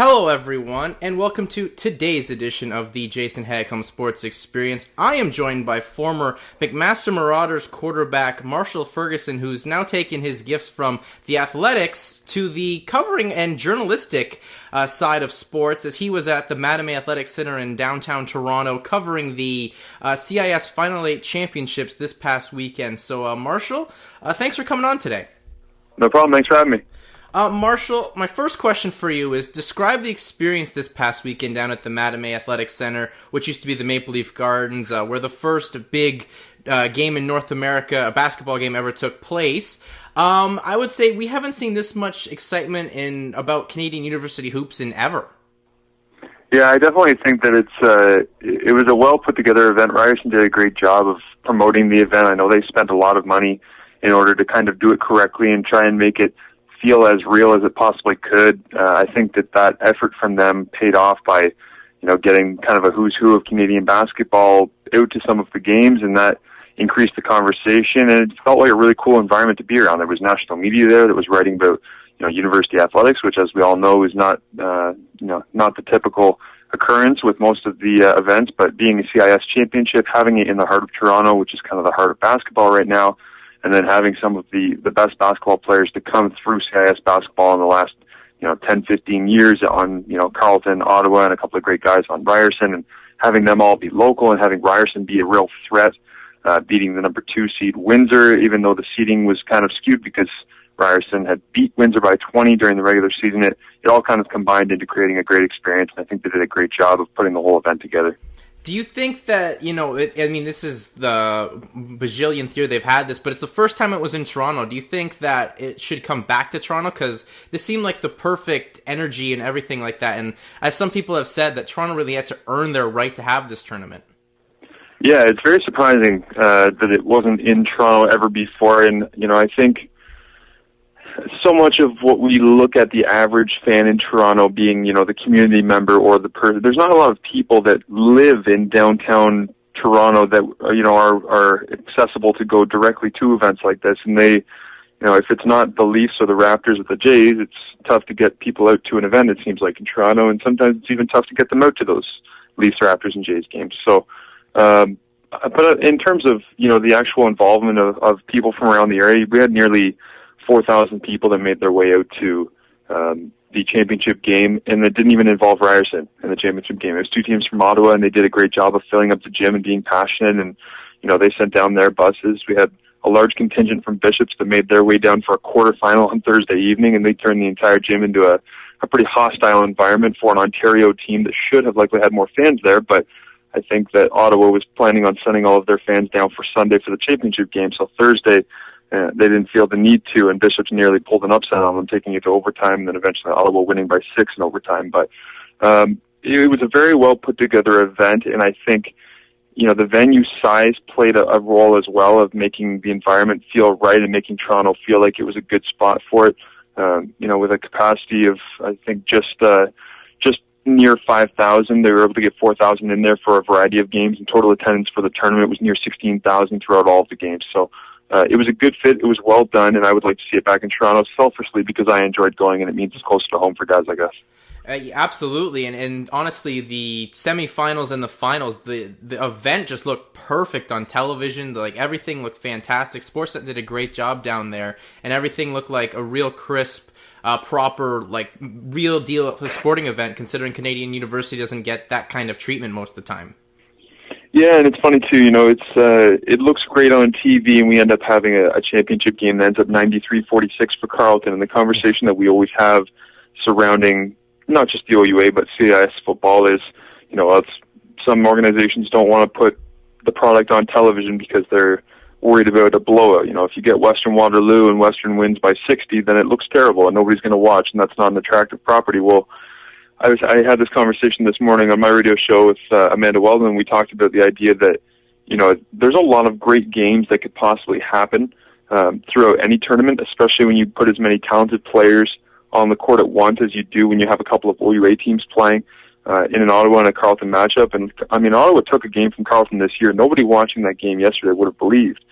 Hello everyone, and welcome to today's edition of the Jason Hagcom Sports Experience. I am joined by former McMaster Marauders quarterback Marshall Ferguson, who's now taken his gifts from the athletics to the covering and journalistic side of sports, as he was at the Mattamy Athletics Center in downtown Toronto covering the CIS Final 8 Championships this past weekend. So Marshall, thanks for coming on today. No problem, thanks for having me. Marshall, my first question for you is, describe the experience this past weekend down at the Mattamy Athletics Center, which used to be the Maple Leaf Gardens, where the first big game in North America, a basketball game, ever took place. I would say we haven't seen this much excitement about Canadian University hoops in ever. Yeah, I definitely think that it was a well put together event. Ryserson did a great job of promoting the event. I know they spent a lot of money in order to kind of do it correctly and try and make it feel as real as it possibly could. I think that effort from them paid off by, getting kind of a who's who of Canadian basketball out to some of the games, and that increased the conversation, and it felt like a really cool environment to be around. There was national media there that was writing about, university athletics, which, as we all know, is not the typical occurrence with most of the events, but being a CIS championship, having it in the heart of Toronto, which is kind of the heart of basketball right now, and then having some of the best basketball players to come through CIS basketball in the last 10, 15 years on Carleton, Ottawa, and a couple of great guys on Ryerson, and having them all be local and having Ryerson be a real threat, beating the number 2 seed Windsor, even though the seeding was kind of skewed because Ryerson had beat Windsor by 20 during the regular season. It all kind of combined into creating a great experience, and I think they did a great job of putting the whole event together. Do you think that, this is the bajillionth year they've had this, but it's the first time it was in Toronto. Do you think that it should come back to Toronto? Because this seemed like the perfect energy and everything like that. And as some people have said, that Toronto really had to earn their right to have this tournament. Yeah, it's very surprising that it wasn't in Toronto ever before. And, I think so much of what we look at the average fan in Toronto being, the community member or the person, there's not a lot of people that live in downtown Toronto that, are accessible to go directly to events like this. And they, if it's not the Leafs or the Raptors or the Jays, it's tough to get people out to an event, it seems like, in Toronto. And sometimes it's even tough to get them out to those Leafs, Raptors, and Jays games. So, but in terms of, the actual involvement of people from around the area, we had nearly 4,000 people that made their way out to the championship game, and it didn't even involve Ryerson in the championship game. It was 2 teams from Ottawa, and they did a great job of filling up the gym and being passionate, and, they sent down their buses. We had a large contingent from Bishops that made their way down for a quarterfinal on Thursday evening, and they turned the entire gym into a pretty hostile environment for an Ontario team that should have likely had more fans there, but I think that Ottawa was planning on sending all of their fans down for Sunday for the championship game, so Thursday they didn't feel the need to, and Bishops nearly pulled an upset on them, taking it to overtime, and then eventually Ottawa winning by 6 in overtime. But it was a very well put together event, and I think the venue size played a role as well of making the environment feel right and making Toronto feel like it was a good spot for it. With a capacity of, I think, just near 5,000, they were able to get 4,000 in there for a variety of games, and total attendance for the tournament was near 16,000 throughout all of the games. So it was a good fit. It was well done, and I would like to see it back in Toronto, selfishly, because I enjoyed going, and it means it's closer to home for guys like us. Absolutely, and honestly, the semifinals and the finals, the event just looked perfect on television. Like, everything looked fantastic. Sportsnet did a great job down there, and everything looked like a real crisp, proper, real deal sporting event, considering Canadian University doesn't get that kind of treatment most of the time. Yeah, and it's funny too, it looks great on TV, and we end up having a championship game that ends up 93-46 for Carleton, and the conversation that we always have surrounding not just the OUA, but CIS football is, some organizations don't want to put the product on television because they're worried about a blowout. If you get Western Waterloo and Western wins by 60, then it looks terrible, and nobody's going to watch, and that's not an attractive property. Well, I had this conversation this morning on my radio show with Amanda Weldon, and we talked about the idea that, there's a lot of great games that could possibly happen throughout any tournament, especially when you put as many talented players on the court at once as you do when you have a couple of OUA teams playing in an Ottawa and a Carleton matchup. And, Ottawa took a game from Carleton this year. Nobody watching that game yesterday would have believed.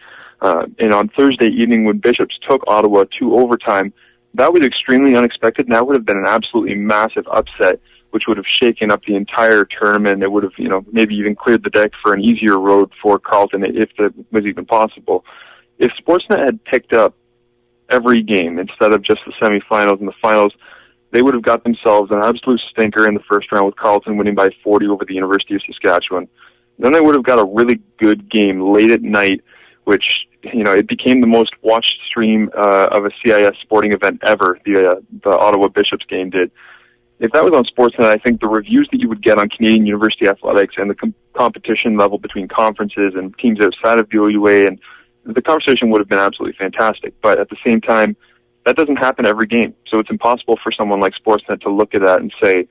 And on Thursday evening, when Bishops took Ottawa to overtime, that was extremely unexpected, and that would have been an absolutely massive upset, which would have shaken up the entire tournament. It would have, maybe even cleared the deck for an easier road for Carleton, if that was even possible. If Sportsnet had picked up every game instead of just the semifinals and the finals, they would have got themselves an absolute stinker in the first round with Carleton winning by 40 over the University of Saskatchewan. Then they would have got a really good game late at night, which, it became the most watched stream of a CIS sporting event ever, the Ottawa Bishops game did. If that was on Sportsnet, I think the reviews that you would get on Canadian University Athletics and the competition level between conferences and teams outside of the OUA, and the conversation would have been absolutely fantastic. But at the same time, that doesn't happen every game. So it's impossible for someone like Sportsnet to look at that and say,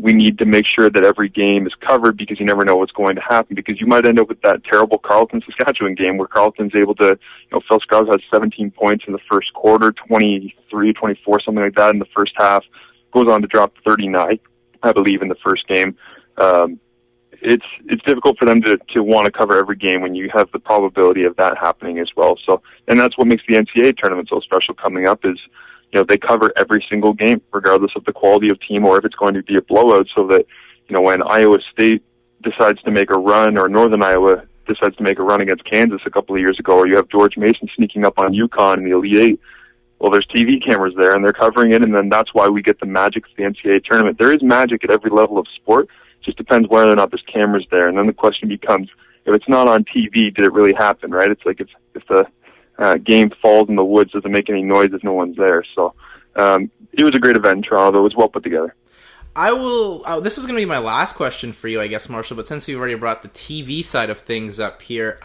we need to make sure that every game is covered, because you never know what's going to happen, because you might end up with that terrible Carleton-Saskatchewan game where Carleton's able to, Phil Scruggs has 17 points in the first quarter, 23, 24, something like that in the first half, goes on to drop 39, I believe, in the first game. It's difficult for them to want to cover every game when you have the probability of that happening as well. So, and that's what makes the NCAA tournament so special coming up is, they cover every single game, regardless of the quality of team or if it's going to be a blowout, so that, when Iowa State decides to make a run, or Northern Iowa decides to make a run against Kansas a couple of years ago, or you have George Mason sneaking up on UConn in the Elite Eight, well, there's TV cameras there, and they're covering it, and then that's why we get the magic of the NCAA tournament. There is magic at every level of sport. It just depends whether or not there's cameras there. And then the question becomes, if it's not on TV, did it really happen, right? It's like if the game falls in the woods, doesn't make any noise if no one's there. So it was a great event in Toronto. It was well put together. This is going to be my last question for you, I guess, Marshall, but since you've already brought the TV side of things up here,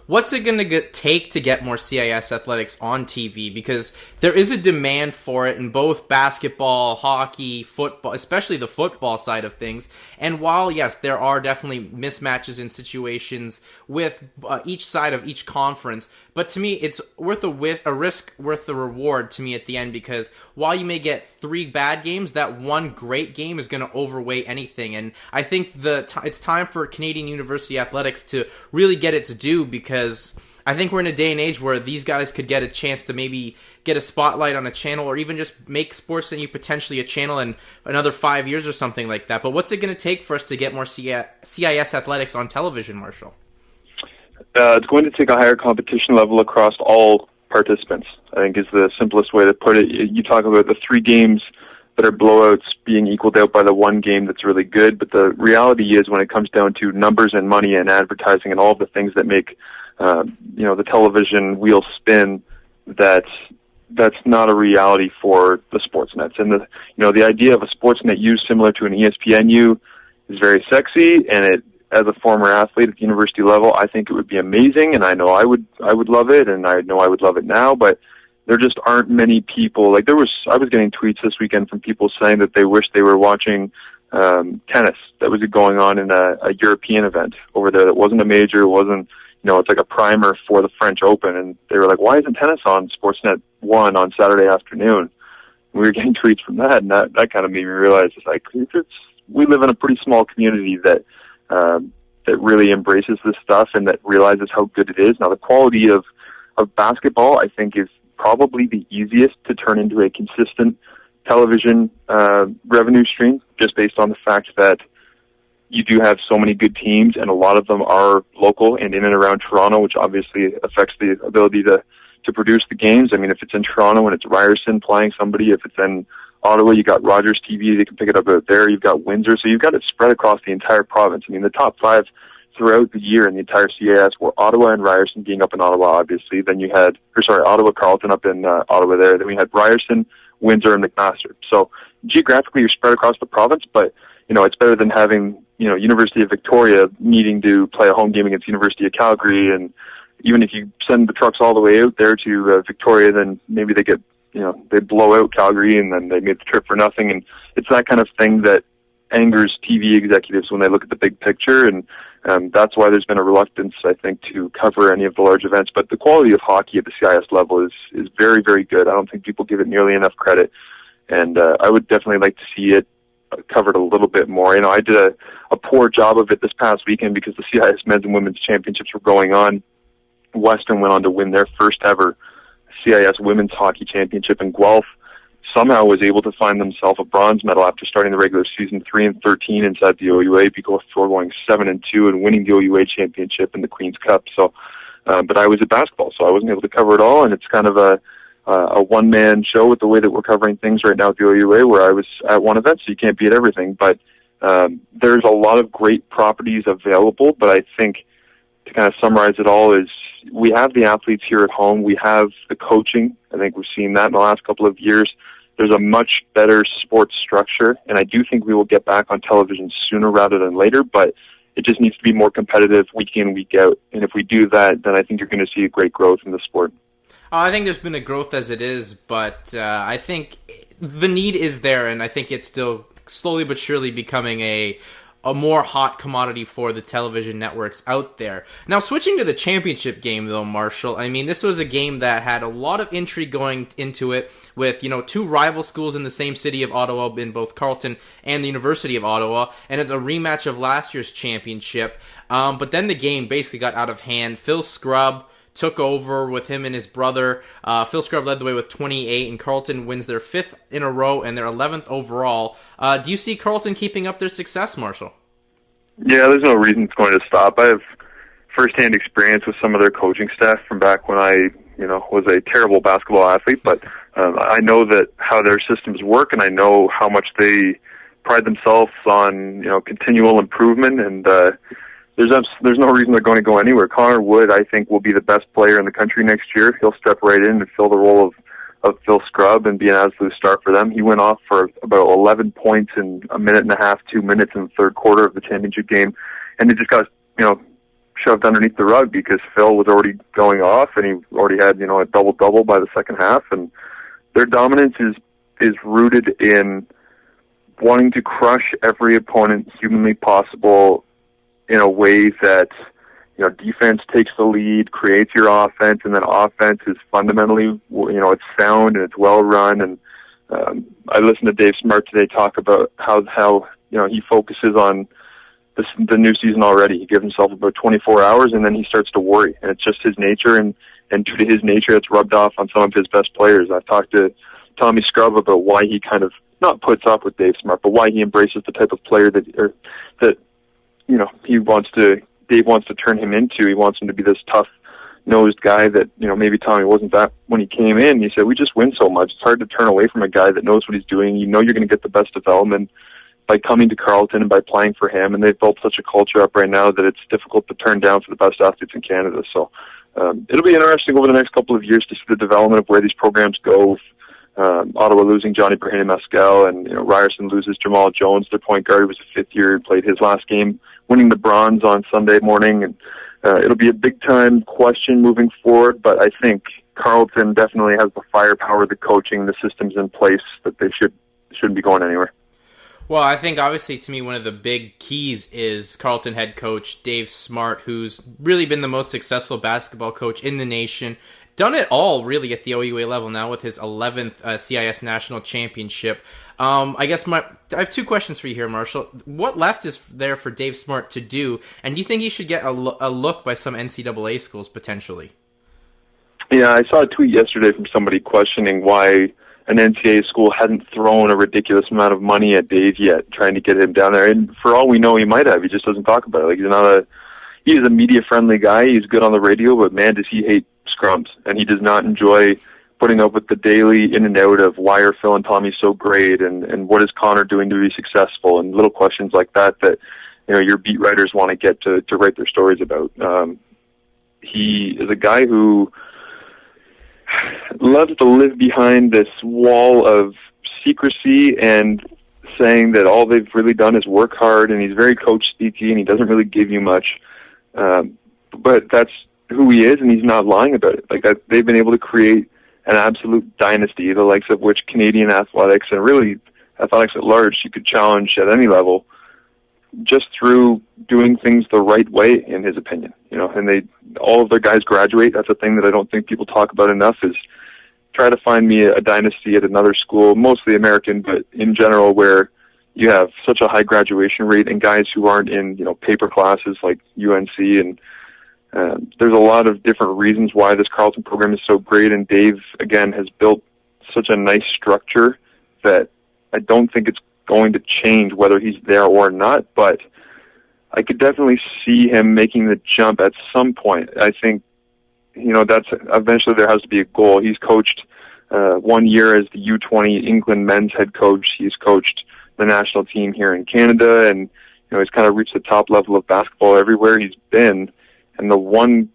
what's it going to take to get more CIS athletics on TV? Because there is a demand for it in both basketball, hockey, football, especially the football side of things. And while, yes, there are definitely mismatches in situations with each side of each conference, but to me, it's worth a risk worth the reward to me at the end, because while you may get 3 bad games, that one great game is going to overweigh anything. And I think it's time for Canadian University Athletics to really get its due, because I think we're in a day and age where these guys could get a chance to maybe get a spotlight on a channel, or even just make Sportsnet potentially a channel in another 5 years or something like that. But what's it going to take for us to get more CIS athletics on television, Marshall? It's going to take a higher competition level across all participants, I think, is the simplest way to put it. You talk about the 3 games that are blowouts being equaled out by the 1 game that's really good, but the reality is, when it comes down to numbers and money and advertising and all of the things that make the television wheel spin, that's not a reality for the Sportsnets. And the idea of a Sportsnet U similar to an ESPN U is very sexy, and it, as a former athlete at the university level, I think it would be amazing, and I know I would love it, and I know I would love it now, but there just aren't many people. I was getting tweets this weekend from people saying that they wish they were watching tennis that was going on in a European event over there that wasn't a major, wasn't, it's like a primer for the French Open, and they were like, why isn't tennis on Sportsnet 1 on Saturday afternoon? We were getting tweets from that, and that kind of made me realize, we live in a pretty small community that really embraces this stuff and that realizes how good it is. Now, the quality of basketball, I think, is probably the easiest to turn into a consistent television revenue stream, just based on the fact that you do have so many good teams, and a lot of them are local and in and around Toronto, which obviously affects the ability to produce the games. I mean, if it's in Toronto and it's Ryerson playing somebody, if it's in Ottawa, you got Rogers TV, they can pick it up out there. You've got Windsor, so you've got it spread across the entire province. I mean, the top 5 throughout the year in the entire CIS were Ottawa and Ryerson, being up in Ottawa, obviously. Then you had, Ottawa, Carleton up in Ottawa there. Then we had Ryerson, Windsor, and McMaster. So geographically, you're spread across the province, but, it's better than having, University of Victoria needing to play a home game against University of Calgary. And even if you send the trucks all the way out there to Victoria, then maybe they get, they blow out Calgary and then they made the trip for nothing. And it's that kind of thing that angers TV executives when they look at the big picture. And that's why there's been a reluctance, I think, to cover any of the large events. But the quality of hockey at the CIS level is very, very good. I don't think people give it nearly enough credit. And I would definitely like to see it covered a little bit more. I did a poor job of it this past weekend because the CIS Men's and Women's Championships were going on. Western went on to win their first ever CIS Women's Hockey Championship in Guelph. somehow was able to find themselves a bronze medal after starting the regular season 3-13 inside the OUA before going 7-2 and winning the OUA championship and the Queen's Cup. So, but I was at basketball, so I wasn't able to cover it all, and it's kind of a one-man show with the way that we're covering things right now at the OUA, where I was at one event, so you can't be at everything. But there's a lot of great properties available, but I think to kind of summarize it all is we have the athletes here at home. We have the coaching. I think we've seen that in the last couple of years. There's a much better sports structure, and I do think we will get back on television sooner rather than later, but it just needs to be more competitive week in, week out. And if we do that, then I think you're going to see a great growth in the sport. I think there's been a growth as it is, but I think the need is there, and I think it's still slowly but surely becoming a more hot commodity for the television networks out there. Now, switching to the championship game, though, Marshall, I mean, this was a game that had a lot of intrigue going into it with, two rival schools in the same city of Ottawa, in both Carleton and the University of Ottawa, and it's a rematch of last year's championship. But then the game basically got out of hand. Phil Scrubb took over with him and his brother. Phil Scrubb led the way with 28, and Carleton wins their 5th in a row and their 11th overall. Do you see Carleton keeping up their success, Marshall? Yeah, there's no reason it's going to stop. I have firsthand experience with some of their coaching staff from back when I, was a terrible basketball athlete, but I know that how their systems work, and I know how much they pride themselves on, continual improvement, and there's no reason they're going to go anywhere. Connor Wood, I think, will be the best player in the country next year. He'll step right in and fill the role of Phil Scrubb and be an absolute star for them. He went off for about 11 points in a minute and a half, 2 minutes in the third quarter of the championship game, and it just got, shoved underneath the rug because Phil was already going off, and he already had, a double-double by the second half, and their dominance is rooted in wanting to crush every opponent humanly possible in a way that, defense takes the lead, creates your offense, and then offense is fundamentally, it's sound and it's well run. And I listened to Dave Smart today talk about how he focuses on the new season already. He gives himself about 24 hours, and then he starts to worry. And it's just his nature, and due to his nature, it's rubbed off on some of his best players. I've talked to Tommy Scrubb about why he kind of not puts up with Dave Smart, but why he embraces the type of player that Dave wants to turn him into. He wants him to be this tough-nosed guy that, maybe Tommy wasn't that when he came in. He said, we just win so much. It's hard to turn away from a guy that knows what he's doing. You're going to get the best development by coming to Carleton and by playing for him. And they've built such a culture up right now that it's difficult to turn down for the best athletes in Canada. So it'll be interesting over the next couple of years to see the development of where these programs go. Ottawa losing Johnny Brahim Mescal, and Ryerson loses Jamal Jones, their point guard, who was a 5th year, played his last game, winning the bronze on Sunday morning. And it'll be a big-time question moving forward, but I think Carleton definitely has the firepower, the coaching, the systems in place that they shouldn't be going anywhere. Well, I think obviously to me one of the big keys is Carleton head coach Dave Smart, who's really been the most successful basketball coach in the nation. Done it all really at the OUA level now with his 11th CIS National Championship. I guess I have 2 questions for you here, Marshall. What left is there for Dave Smart to do, and do you think he should get a look by some NCAA schools potentially? Yeah, I saw a tweet yesterday from somebody questioning why an NCAA school hadn't thrown a ridiculous amount of money at Dave yet, trying to get him down there. And for all we know, he might have. He just doesn't talk about it. He's a media-friendly guy. He's good on the radio, but man, does he hate scrums. And he does not enjoy putting up with the daily in and out of why are Phil and Tommy so great, and what is Connor doing to be successful, and little questions like that your beat writers want to get to write their stories about. He is a guy who loves to live behind this wall of secrecy and saying that all they've really done is work hard, and he's very coach-speaky, and he doesn't really give you much. But that's who he is, and he's not lying about it. Like that, they've been able to create an absolute dynasty, the likes of which Canadian athletics, and really athletics at large, you could challenge at any level, just through doing things the right way, in his opinion. And all of their guys graduate. That's a thing that I don't think people talk about enough, is try to find me a dynasty at another school, mostly American, but in general, where you have such a high graduation rate and guys who aren't in, paper classes like UNC. And there's a lot of different reasons why this Carleton program is so great. And Dave, again, has built such a nice structure that I don't think it's going to change whether he's there or not, but I could definitely see him making the jump at some point. I think, that's eventually there has to be a goal. He's coached 1 year as the U20 England men's head coach. He's coached the national team here in Canada, and he's kind of reached the top level of basketball everywhere he's been. And the one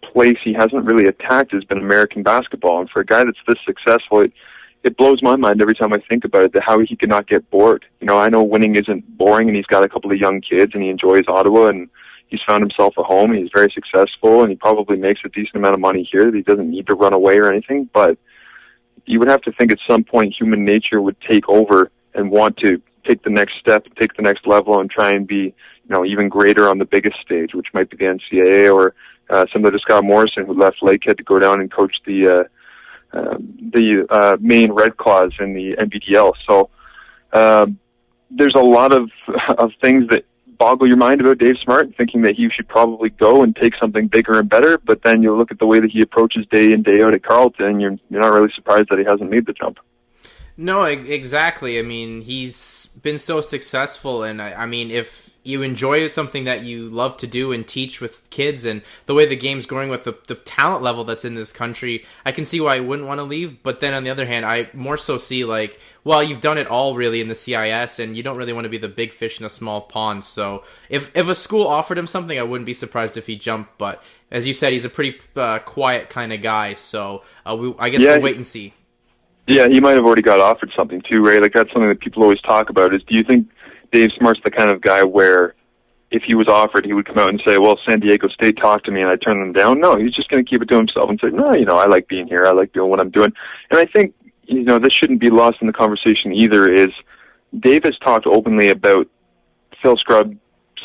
place he hasn't really attacked has been American basketball. And for a guy that's this successful, it blows my mind every time I think about it, that how he cannot get bored. I know winning isn't boring, and he's got a couple of young kids, and he enjoys Ottawa, and he's found himself a home. He's very successful, and he probably makes a decent amount of money here that he doesn't need to run away or anything. But you would have to think at some point human nature would take over and want to take the next step, take the next level, and try and be, even greater on the biggest stage, which might be the NCAA or similar to Scott Morrison, who left Lakehead to go down and coach the Maine Red Claws in the NBDL. So there's a lot of things that boggle your mind about Dave Smart, thinking that he should probably go and take something bigger and better, but then you look at the way that he approaches day in, day out at Carleton, and you're not really surprised that he hasn't made the jump. No, exactly. I mean, he's been so successful, and I mean, if you enjoy something that you love to do and teach with kids, and the way the game's going with the talent level that's in this country, I can see why I wouldn't want to leave. But then on the other hand, I more so see you've done it all really in the CIS, and you don't really want to be the big fish in a small pond. So if a school offered him something, I wouldn't be surprised if he jumped. But as you said, he's a pretty quiet kind of guy. So I guess we'll wait and see. Yeah, he might have already got offered something too, right? That's something that people always talk about is, do you think Dave Smart's the kind of guy where if he was offered, he would come out and say, well, San Diego State talked to me and I turned them down? No, he's just going to keep it to himself and say, no, I like being here. I like doing what I'm doing. And I think, this shouldn't be lost in the conversation either, is Dave has talked openly about Phil Scrubb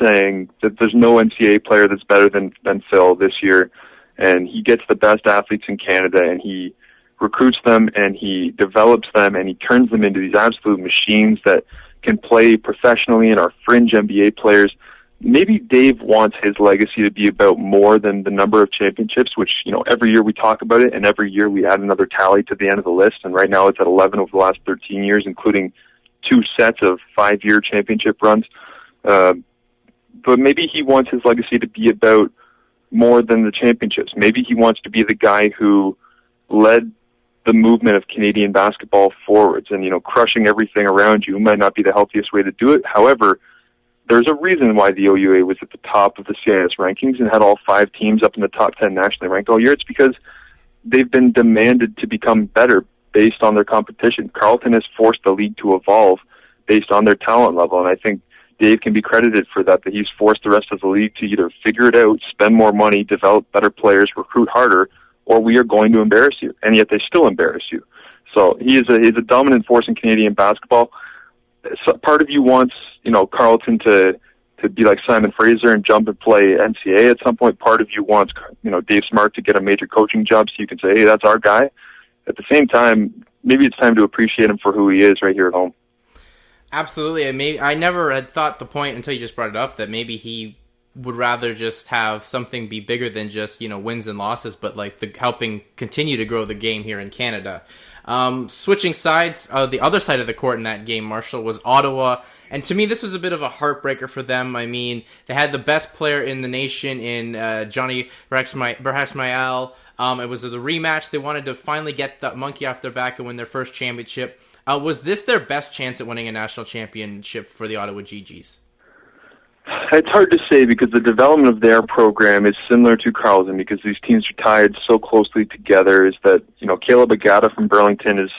saying that there's no NCAA player that's better than Phil this year, and he gets the best athletes in Canada, and he recruits them, and he develops them, and he turns them into these absolute machines that can play professionally and are fringe NBA players. Maybe Dave wants his legacy to be about more than the number of championships, which, every year we talk about it, and every year we add another tally to the end of the list, and right now it's at 11 over the last 13 years, including 2 sets of 5-year championship runs. But maybe he wants his legacy to be about more than the championships. Maybe he wants to be the guy who led the movement of Canadian basketball forwards, and crushing everything around you might not be the healthiest way to do it. However, there's a reason why the OUA was at the top of the CIS rankings and had all 5 teams up in the top 10 nationally ranked all year. It's because they've been demanded to become better based on their competition. Carleton has forced the league to evolve based on their talent level, and I think Dave can be credited for that he's forced the rest of the league to either figure it out, spend more money, develop better players, recruit harder, or we are going to embarrass you, and yet they still embarrass you. So he's a dominant force in Canadian basketball. So part of you wants, Carleton to be like Simon Fraser and jump and play NCAA at some point. Part of you wants, Dave Smart to get a major coaching job so you can say, hey, that's our guy. At the same time, maybe it's time to appreciate him for who he is right here at home. Absolutely. I never had thought the point until you just brought it up that maybe he would rather just have something be bigger than just, wins and losses, but helping continue to grow the game here in Canada. Switching sides, the other side of the court in that game, Marshall, was Ottawa. And to me, this was a bit of a heartbreaker for them. I mean, they had the best player in the nation in Johnny Berhashmael. It was the rematch. They wanted to finally get the monkey off their back and win their first championship. Was this their best chance at winning a national championship for the Ottawa Gee Gees? It's hard to say because the development of their program is similar to Carleton because these teams are tied so closely together. Is that, Caleb Agata from Burlington is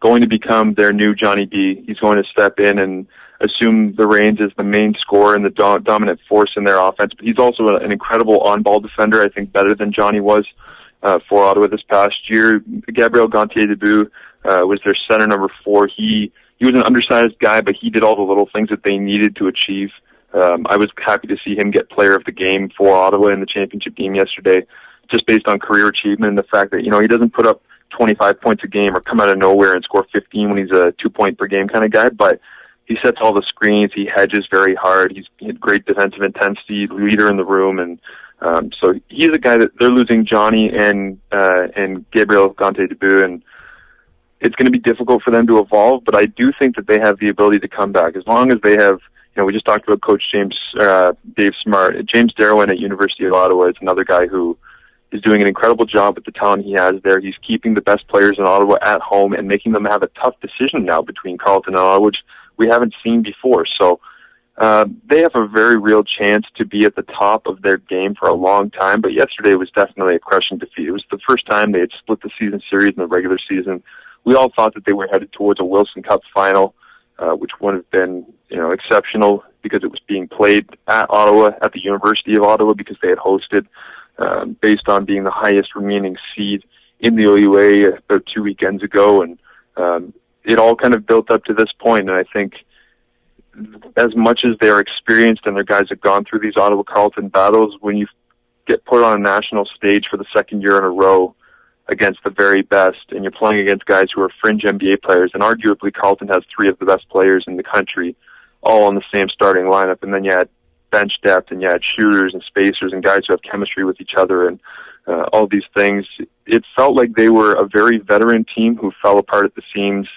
going to become their new Johnny B. He's going to step in and assume the reins as the main scorer and the dominant force in their offense. But he's also an incredible on-ball defender, I think better than Johnny was for Ottawa this past year. Gabriel Gontier-Debout was their center number 4. He was an undersized guy, but he did all the little things that they needed to achieve. I was happy to see him get player of the game for Ottawa in the championship game yesterday, just based on career achievement and the fact that, he doesn't put up 25 points a game or come out of nowhere and score 15 when he's a 2-point per game kind of guy, but he sets all the screens, he hedges very hard, he had great defensive intensity, leader in the room, and so he's a guy that they're losing Johnny and Gabriel Gontier-Debout, and it's going to be difficult for them to evolve, but I do think that they have the ability to come back as long as they have. We just talked about Coach Dave Smart. James Darwin at University of Ottawa is another guy who is doing an incredible job with the talent he has there. He's keeping the best players in Ottawa at home and making them have a tough decision now between Carleton and Ottawa, which we haven't seen before. So they have a very real chance to be at the top of their game for a long time, but yesterday was definitely a crushing defeat. It was the first time they had split the season series in the regular season. We all thought that they were headed towards a Wilson Cup final, which would have been exceptional because it was being played at Ottawa, at the University of Ottawa, because they had hosted, based on being the highest remaining seed in the OUA about 2 weekends ago. And it all kind of built up to this point, and I think as much as they're experienced and their guys have gone through these Ottawa-Carleton battles, when you get put on a national stage for the second year in a row against the very best, and you're playing against guys who are fringe NBA players, and arguably Carleton has three of the best players in the country, all on the same starting lineup, and then you had bench depth, and you had shooters and spacers and guys who have chemistry with each other, and all these things. It felt like they were a very veteran team who fell apart at the seams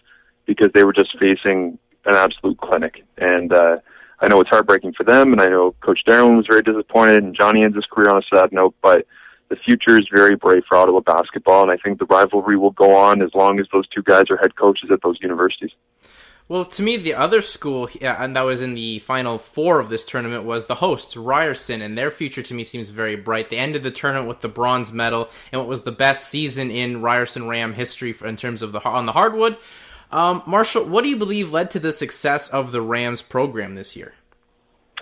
because they were just facing an absolute clinic. And I know it's heartbreaking for them, and I know Coach Darwin was very disappointed, and Johnny ends his career on a sad note, but the future is very bright for Ottawa basketball, and I think the rivalry will go on as long as those two guys are head coaches at those universities. Well, to me, the other school, and that was in the Final Four of this tournament, was the hosts, Ryerson, and their future to me seems very bright. They ended the tournament with the bronze medal, and what was the best season in Ryerson Ram history in terms of on the hardwood. Marshall, what do you believe led to the success of the Rams program this year?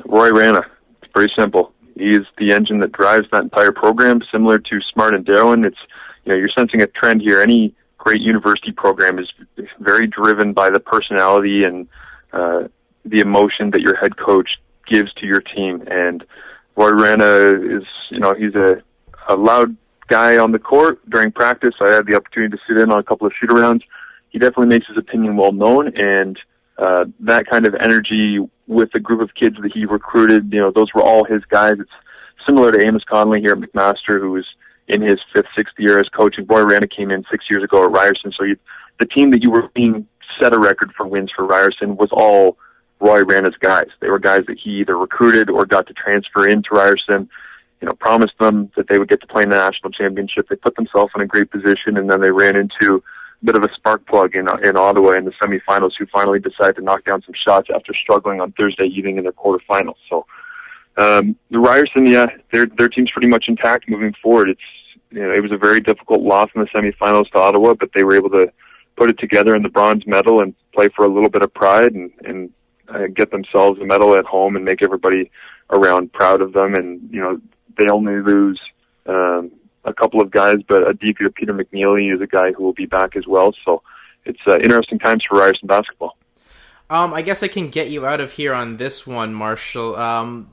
Roy Rana. It's pretty simple. He is the engine that drives that entire program, similar to Smart and Darwin. It's, you're sensing a trend here. Any great university program is very driven by the personality and the emotion that your head coach gives to your team. And Roy Rana is, he's a loud guy on the court during practice. I had the opportunity to sit in on a couple of shoot-arounds. He definitely makes his opinion well known, and that kind of energy with the group of kids that he recruited, those were all his guys. It's similar to Amos Conley here at McMaster, who was in his fifth, sixth year as coach, and Roy Rana came in 6 years ago at Ryerson. So the team that you were seeing set a record for wins for Ryerson was all Roy Rana's guys. They were guys that he either recruited or got to transfer into Ryerson, promised them that they would get to play in the national championship. They put themselves in a great position, and then they ran into a bit of a spark plug in Ottawa in the semifinals, who finally decided to knock down some shots after struggling on Thursday evening in their quarterfinals. So the Ryerson, their team's pretty much intact moving forward. It was a very difficult loss in the semifinals to Ottawa, but they were able to put it together in the bronze medal and play for a little bit of pride and get themselves a medal at home and make everybody around proud of them. And they only lose a couple of guys, but a DP, Peter McNeely, is a guy who will be back as well. So it's interesting times for Ryerson basketball. I guess I can get you out of here on this one, Marshall.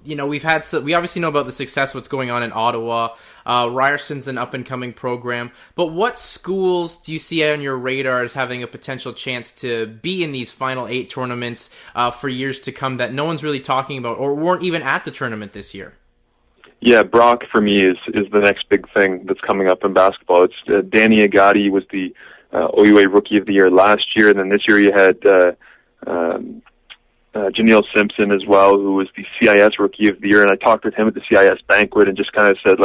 We obviously know about the success, what's going on in Ottawa. Ryerson's an up-and-coming program. But what schools do you see on your radar as having a potential chance to be in these Final 8 tournaments for years to come that no one's really talking about or weren't even at the tournament this year? Yeah, Brock for me is the next big thing that's coming up in basketball. It's Danny Agati was the OUA Rookie of the Year last year, and then this year you had Janelle Simpson as well, who was the CIS Rookie of the Year. And I talked with him at the CIS banquet and just kind of said,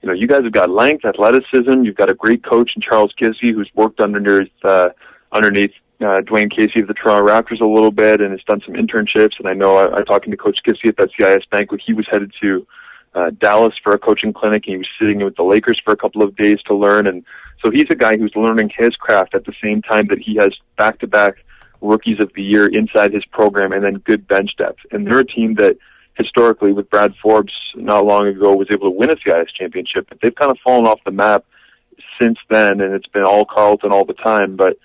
you guys have got length, athleticism. You've got a great coach in Charles Kissy, who's worked underneath Dwayne Casey of the Toronto Raptors a little bit and has done some internships. And I know I talking to Coach Kissy at that CIS banquet, he was headed to Dallas for a coaching clinic, and he was sitting with the Lakers for a couple of days to learn. And so he's a guy who's learning his craft at the same time that he has back-to-back Rookies of the Year inside his program and then good bench depth. And they're a team that historically, with Brad Forbes not long ago, was able to win a CIS championship, but they've kind of fallen off the map since then, and it's been all Carleton all the time. But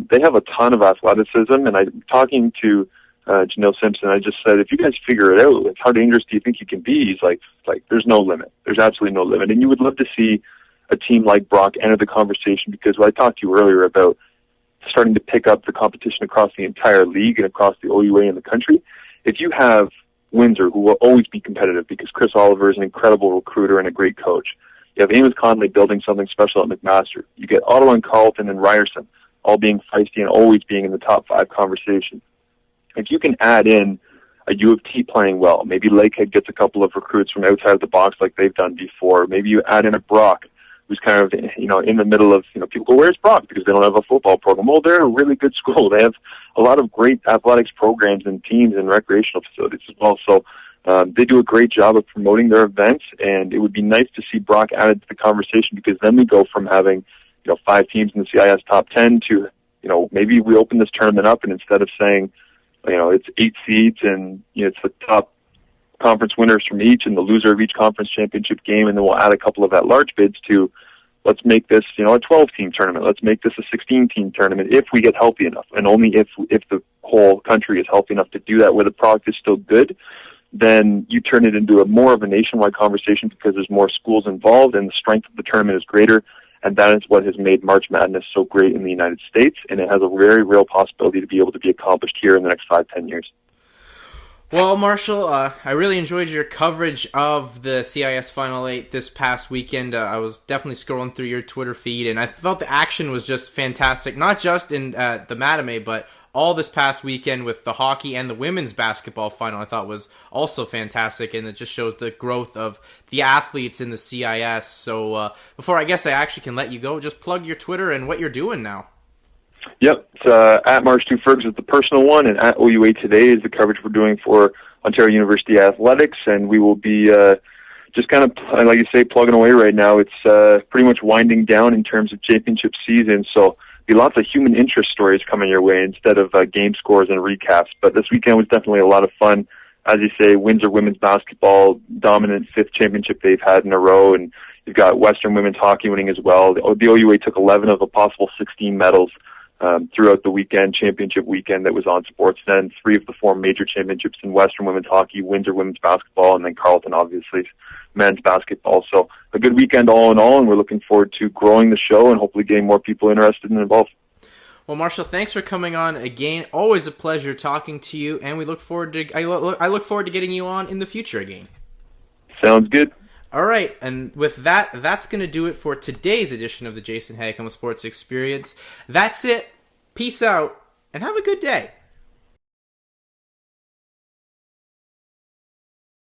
they have a ton of athleticism, and I'm talking to Janelle Simpson. I just said, if you guys figure it out, how dangerous do you think you can be? He's like, there's no limit. There's absolutely no limit. And you would love to see a team like Brock enter the conversation, because what I talked to you earlier about starting to pick up the competition across the entire league and across the OUA in the country. If you have Windsor, who will always be competitive because Chris Oliver is an incredible recruiter and a great coach. You have Amos Conley building something special at McMaster. You get Ottawa and Carleton and Ryerson all being feisty and always being in the top 5 conversation. If you can add in a U of T playing well, maybe Lakehead gets a couple of recruits from outside of the box like they've done before. Maybe you add in a Brock, who's kind of, in the middle of, people go, where's Brock? Because they don't have a football program. Well, they're a really good school. They have a lot of great athletics programs and teams and recreational facilities as well. So they do a great job of promoting their events, and it would be nice to see Brock added to the conversation, because then we go from having, 5 teams in the CIS top 10 to, maybe we open this tournament up, and instead of saying, it's 8 seeds and it's the top conference winners from each and the loser of each conference championship game, and then we'll add a couple of at-large bids to, let's make this, a 12-team tournament. Let's make this a 16-team tournament if we get healthy enough, and only if the whole country is healthy enough to do that, where the product is still good. Then you turn it into more of a nationwide conversation, because there's more schools involved and the strength of the tournament is greater. And that is what has made March Madness so great in the United States, and it has a very real possibility to be able to be accomplished here in the next 5-10 years. Well, Marshall, I really enjoyed your coverage of the CIS Final 8 this past weekend. I was definitely scrolling through your Twitter feed, and I felt the action was just fantastic, not just in the Mattamy, but all this past weekend with the hockey and the women's basketball final. I thought was also fantastic, and it just shows the growth of the athletes in the CIS. So before I actually can let you go, just plug your Twitter and what you're doing now. Yep, it's at March2 Ferguson is the personal one, and at OUA Today is the coverage we're doing for Ontario University Athletics, and we will be just kind of, like you say, plugging away right now. It's pretty much winding down in terms of championship season, so be lots of human interest stories coming your way instead of game scores and recaps. But this weekend was definitely a lot of fun. As you say, Windsor women's basketball, dominant 5th championship they've had in a row, and you've got Western women's hockey winning as well. The OUA took 11 of a possible 16 medals throughout the championship weekend that was on Sportsnet. 3 of the 4 major championships in Western women's hockey, Windsor women's basketball, and then Carleton, obviously, men's basketball. So a good weekend all in all, and we're looking forward to growing the show and hopefully getting more people interested and involved. Well, Marshall, thanks for coming on again. Always a pleasure talking to you, and we look forward to I look forward to getting you on in the future again. Sounds good. All right, and with that, that's going to do it for today's edition of the Jason Hackam Sports Experience. That's it. Peace out, and have a good day.